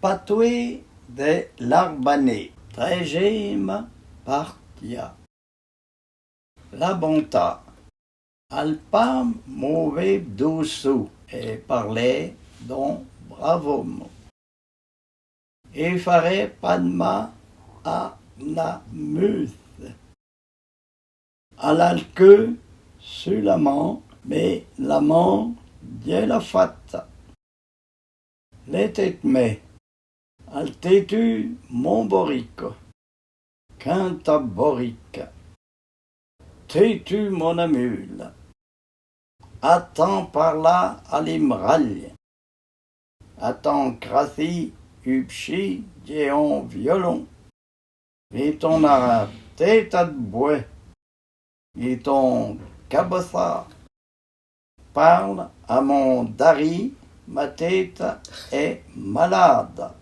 Patwé de l'Arbanais, trégime partia. La bonta, al pas mauvais doucou, et parlait donc bravo mot. Et ferait padma à la muse. À la queue sur l'amant, mais l'amant dieu la fatta. Les têtes mais, al tétu mon borico, quinta borica. Tétu mon amule, attends par là à l'imraille, attends crassi, upchi, dion violon, et ton arabe, tête à bois, et ton cabossard, parle à mon dari, ma tête est malade.